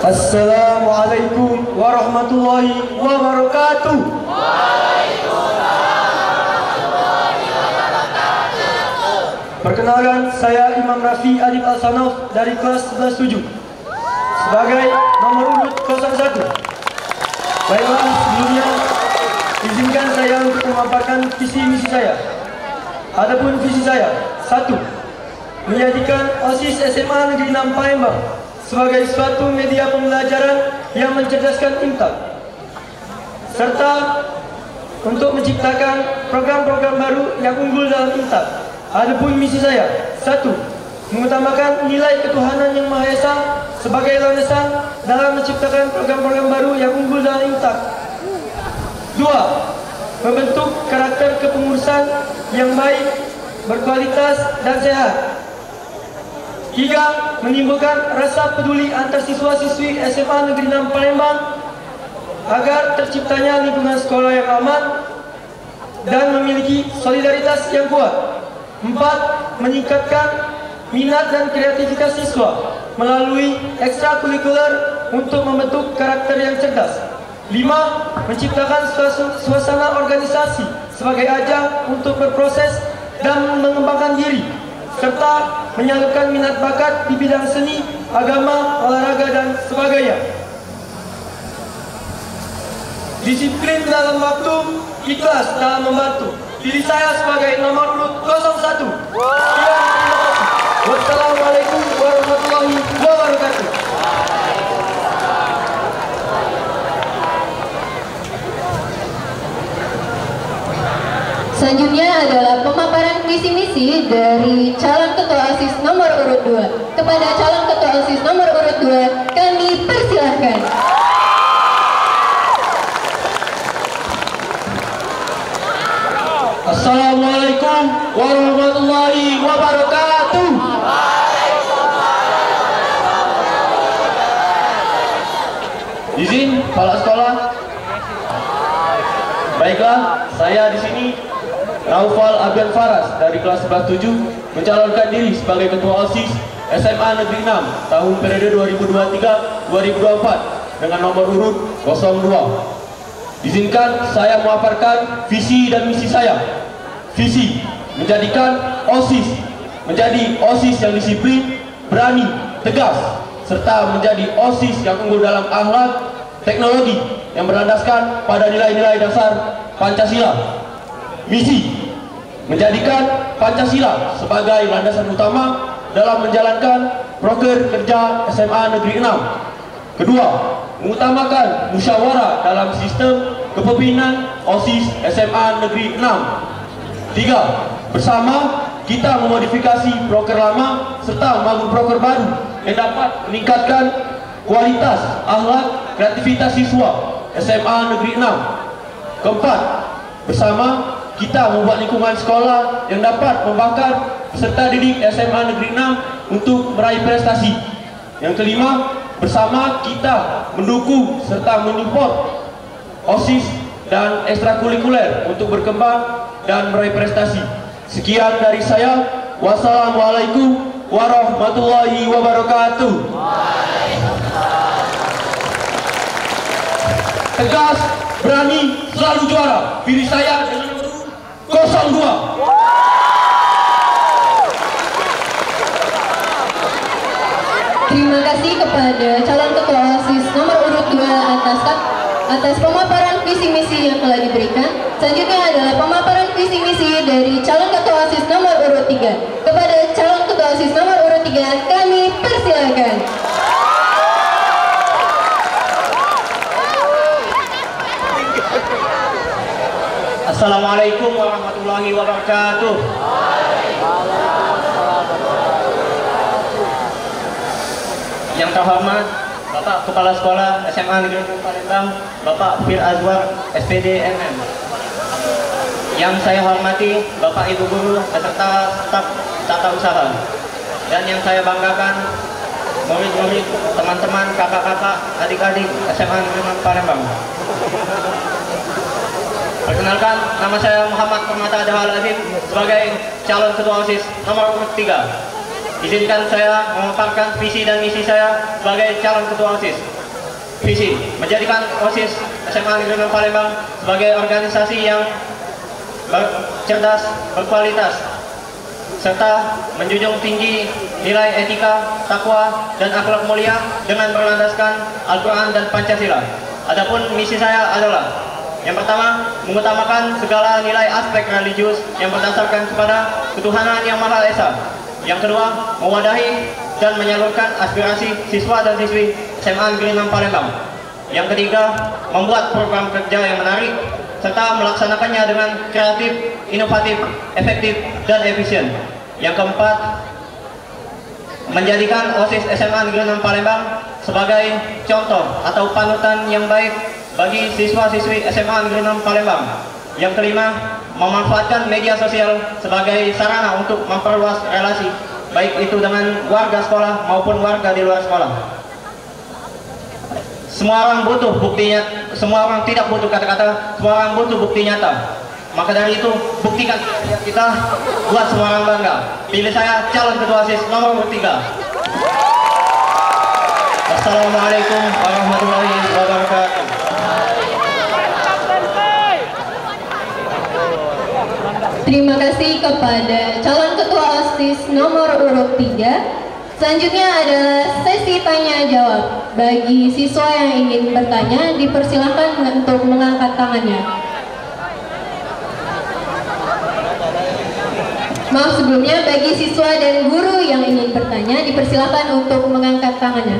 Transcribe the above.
Assalamualaikum warahmatullahi wabarakatuh. Perkenalkan, saya Imam Rafi Adib Al-Sanaf dari kelas 11-7 sebagai nomor urut 01. Baiklah, sebelumnya izinkan saya untuk memaparkan visi misi saya. Adapun visi saya, 1. Menjadikan OSIS SMA Negeri 6 Palembang sebagai suatu media pembelajaran yang mencerdaskan intak, serta untuk menciptakan program-program baru yang unggul dalam intak. Adapun misi saya, 1. Mengutamakan nilai ketuhanan yang Maha Esa sebagai landasan dalam menciptakan program-program baru yang unggul dalam intak. 2. Membentuk karakter kepengurusan yang baik, berkualitas dan sehat. 3. Menimbulkan rasa peduli antar siswa-siswi SMA Negeri 6 Palembang agar terciptanya lingkungan sekolah yang aman dan memiliki solidaritas yang kuat. 4. Meningkatkan minat dan kreativitas siswa melalui ekstrakurikuler untuk membentuk karakter yang cerdas. 5. Menciptakan suasana organisasi sebagai ajang untuk berproses dan mengembangkan diri, serta menyalurkan minat bakat di bidang seni, agama, olahraga, dan sebagainya. Disiplin dalam waktu, ikhlas dalam membantu. Diri saya sebagai nomor urut 01. Sekian, terima kasih. Wassalamualaikum warahmatullahi wabarakatuh. Selanjutnya adalah pemaparan visi misi dari calon ketua OSIS nomor urut 2. Kepada calon ketua OSIS nomor urut 2, kami persilahkan. Assalamualaikum warahmatullahi wabarakatuh. Izin kepala sekolah. Baiklah, saya di sini Naufal Abdian Faras dari kelas 11-7 mencalonkan diri sebagai ketua OSIS SMA Negeri 6 tahun periode 2023-2024 dengan nomor urut 02. Izinkan saya memaparkan visi dan misi saya. Visi, menjadikan OSIS menjadi OSIS yang disiplin, berani, tegas, serta menjadi OSIS yang unggul dalam akhlak, teknologi yang berlandaskan pada nilai-nilai dasar Pancasila. Misi, menjadikan Pancasila sebagai landasan utama dalam menjalankan proker kerja SMA Negeri 6. Kedua, mengutamakan musyawarah dalam sistem kepemimpinan OSIS SMA Negeri 6. 3. Bersama kita memodifikasi proker lama serta membangun proker baru yang dapat meningkatkan kualitas, akhlak, kreativitas siswa SMA Negeri 6. Keempat, bersama kita membuat lingkungan sekolah yang dapat membakar peserta didik SMA Negeri 6 untuk meraih prestasi. Yang kelima, bersama kita mendukung serta menyupport OSIS dan ekstrakurikuler untuk berkembang dan meraih prestasi. Sekian dari saya. Wassalamualaikum warahmatullahi wabarakatuh. Tegas, berani, selalu juara. Pilih saya dengan nomor 02. Terima kasih kepada calon ketua OSIS nomor urut 2 atas pemaparan visi misi yang telah diberikan. Selanjutnya adalah pemaparan visi misi dari calon ketua OSIS nomor urut 3. Kepada calon ketua OSIS nomor urut 3, kami persilakan. Assalamualaikum warahmatullahi wabarakatuh. Yang terhormat Bapak Kepala Sekolah SMA Negeri 6 Palembang, Bapak Fir Azwar, SPD MM. Yang saya hormati Bapak Ibu Guru beserta staf tata usaha. Dan yang saya banggakan murid-murid, teman-teman, kakak-kakak, adik-adik SMA Negeri 6 Palembang. Perkenalkan, nama saya Muhammad Permata Dahal Azim sebagai calon ketua OSIS nomor 3. izinkan saya memaparkan visi dan misi saya sebagai calon ketua OSIS. Visi, menjadikan OSIS SMA Negeri 6 Palembang sebagai organisasi yang cerdas, berkualitas, serta menjunjung tinggi nilai etika, takwa, dan akhlak mulia dengan berlandaskan Al-Quran dan Pancasila. Adapun misi saya adalah yang pertama, mengutamakan segala nilai aspek religius yang berdasarkan kepada ketuhanan yang Maha Esa. Yang kedua, mewadahi dan menyalurkan aspirasi siswa dan siswi SMA Negeri 6 Palembang. Yang ketiga, membuat program kerja yang menarik serta melaksanakannya dengan kreatif, inovatif, efektif, dan efisien. Yang keempat, menjadikan OSIS SMA Negeri 6 Palembang sebagai contoh atau panutan yang baik bagi siswa-siswi SMA Negeri 6 Palembang. Yang kelima, memanfaatkan media sosial sebagai sarana untuk memperluas relasi, baik itu dengan warga sekolah maupun warga di luar sekolah. Semua orang butuh buktinya, semua orang tidak butuh kata-kata, semua orang butuh bukti nyata. Maka dari itu, buktikan kita, buat semua orang bangga. Pilih saya calon ketua OSIS nomor 3. Assalamualaikum warahmatullahi wabarakatuh. Terima kasih kepada calon ketua OSIS nomor urut 3. Selanjutnya adalah sesi tanya jawab. Bagi siswa yang ingin bertanya, dipersilakan untuk mengangkat tangannya. Maaf sebelumnya, bagi siswa dan guru yang ingin bertanya, dipersilakan untuk mengangkat tangannya.